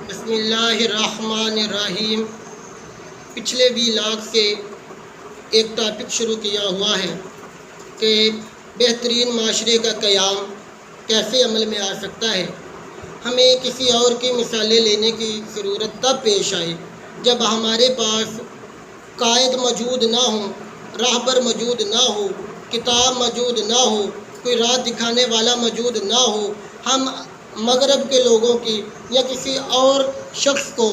بسم اللہ الرحمن الرحیم۔ پچھلے ویلاگ سے ایک ٹاپک شروع کیا ہوا ہے کہ بہترین معاشرے کا قیام کیسے عمل میں آ سکتا ہے۔ ہمیں کسی اور کی مثالیں لینے کی ضرورت تب پیش آئے جب ہمارے پاس قائد موجود نہ ہوں، راہبر موجود نہ ہو، کتاب موجود نہ ہو، کوئی راہ دکھانے والا موجود نہ ہو۔ ہم مغرب کے لوگوں کی یا کسی اور شخص کو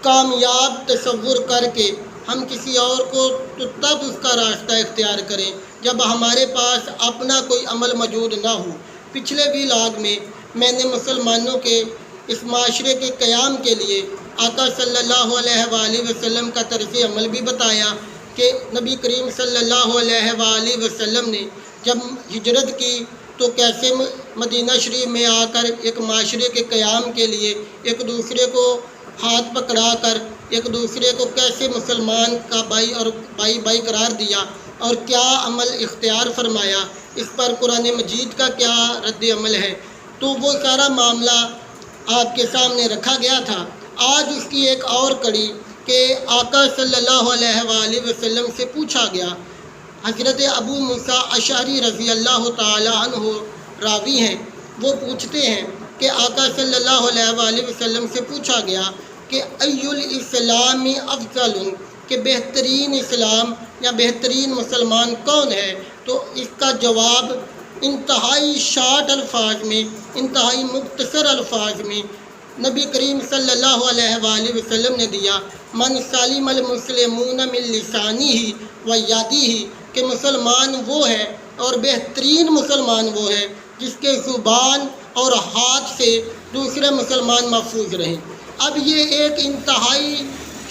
کامیاب تصور کر کے ہم کسی اور کو تو تب اس کا راستہ اختیار کریں جب ہمارے پاس اپنا کوئی عمل موجود نہ ہو۔ پچھلے ویلاگ میں نے مسلمانوں کے اس معاشرے کے قیام کے لیے آقا صلی اللہ علیہ وآلہ وسلم کا طرز عمل بھی بتایا کہ نبی کریم صلی اللہ علیہ وآلہ وسلم نے جب ہجرت کی تو کیسے مدینہ شریف میں آ کر ایک معاشرے کے قیام کے لیے ایک دوسرے کو ہاتھ پکڑا کر ایک دوسرے کو کیسے مسلمان کا بھائی قرار دیا اور کیا عمل اختیار فرمایا، اس پر قرآن مجید کا کیا رد عمل ہے، تو وہ سارا معاملہ آپ کے سامنے رکھا گیا تھا۔ آج اس کی ایک اور کڑی کہ آقا صلی اللہ علیہ وآلہ وسلم سے پوچھا گیا۔ حضرت ابو موسیٰ اشعری رضی اللہ تعالی عنہ راوی ہیں، وہ پوچھتے ہیں کہ آقا صلی اللہ علیہ وآلہ وسلم سے پوچھا گیا کہ ای الاسلام افضل، کہ بہترین اسلام یا بہترین مسلمان کون ہے، تو اس کا جواب انتہائی شارٹ الفاظ میں، انتہائی مختصر الفاظ میں نبی کریم صلی اللہ علیہ وآلہ وسلم نے دیا، من سلم المسلمون من لسانہ و یدہ، کہ مسلمان وہ ہے اور بہترین مسلمان وہ ہے جس کے زبان اور ہاتھ سے دوسرے مسلمان محفوظ رہیں۔ اب یہ ایک انتہائی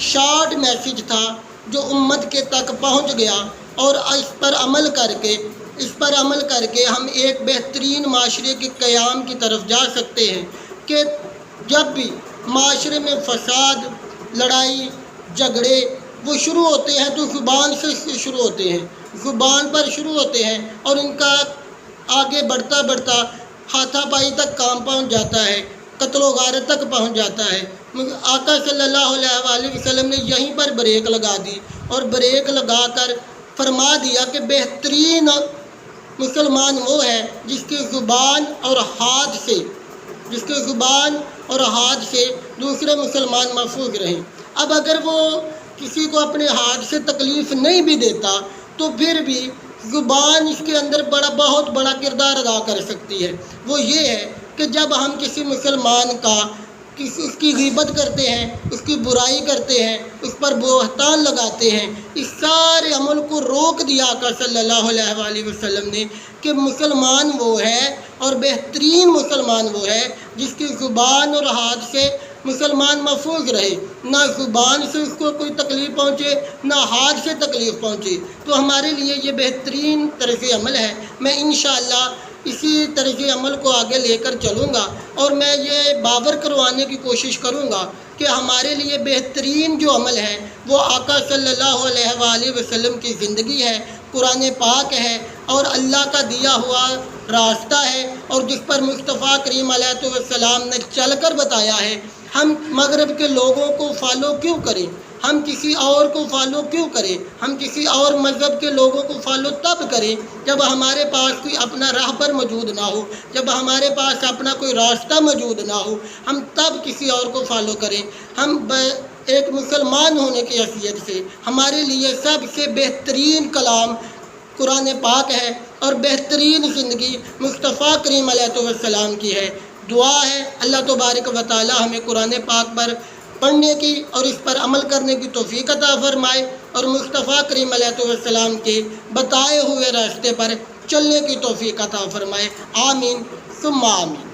شارٹ میسیج تھا جو امت کے تک پہنچ گیا، اور اس پر عمل کر کے ہم ایک بہترین معاشرے کے قیام کی طرف جا سکتے ہیں کہ جب بھی معاشرے میں فساد، لڑائی، جھگڑے وہ شروع ہوتے ہیں تو زبان سے شروع ہوتے ہیں، زبان پر شروع ہوتے ہیں اور ان کا آگے بڑھتا ہاتھا پائی تک کام پہنچ جاتا ہے، قتل و غارت تک پہنچ جاتا ہے۔ آقا صلی اللہ علیہ وآلہ وسلم نے یہیں پر بریک لگا دی اور بریک لگا کر فرما دیا کہ بہترین مسلمان وہ ہے جس کی زبان اور ہاتھ سے دوسرے مسلمان محفوظ رہیں۔ اب اگر وہ کسی کو اپنے ہاتھ سے تکلیف نہیں بھی دیتا تو پھر بھی زبان اس کے اندر بہت بڑا کردار ادا کر سکتی ہے۔ وہ یہ ہے کہ جب ہم کسی مسلمان کا اس کی غیبت کرتے ہیں، اس کی برائی کرتے ہیں، اس پر بہتان لگاتے ہیں، اس سارے عمل کو روک دیا آقا صلی اللہ علیہ وآلہ وسلم نے کہ مسلمان وہ ہے اور بہترین مسلمان وہ ہے جس کی زبان اور ہاتھ سے مسلمان محفوظ رہے، نہ زبان سے اس کو کوئی تکلیف پہنچے نہ ہاتھ سے تکلیف پہنچے۔ تو ہمارے لیے یہ بہترین طرز عمل ہے۔ میں انشاءاللہ اسی طرز عمل کو آگے لے کر چلوں گا اور میں یہ باور کروانے کی کوشش کروں گا کہ ہمارے لیے بہترین جو عمل ہے وہ آقا صلی اللہ علیہ وآلہ وسلم کی زندگی ہے، قرآن پاک ہے اور اللہ کا دیا ہوا راستہ ہے، اور جس پر مصطفیٰ کریم علیہ السلام نے چل کر بتایا ہے۔ ہم مغرب کے لوگوں کو فالو کیوں کریں، ہم کسی اور کو فالو کیوں کریں، ہم کسی اور مذہب کے لوگوں کو فالو تب کریں جب ہمارے پاس کوئی اپنا راہبر موجود نہ ہو، جب ہمارے پاس اپنا کوئی راستہ موجود نہ ہو، ہم تب کسی اور کو فالو کریں۔ ہم ایک مسلمان ہونے کی حیثیت سے ہمارے لیے سب سے بہترین کلام قرآن پاک ہے اور بہترین زندگی مصطفیٰ کریم علیہ السلام کی ہے۔ دعا ہے اللہ تبارک و تعالی ہمیں قرآن پاک پر پڑھنے کی اور اس پر عمل کرنے کی توفیق عطا فرمائے اور مصطفیٰ کریم علیہ السلام کے بتائے ہوئے راستے پر چلنے کی توفیق عطا فرمائے۔ آمین ثم آمین۔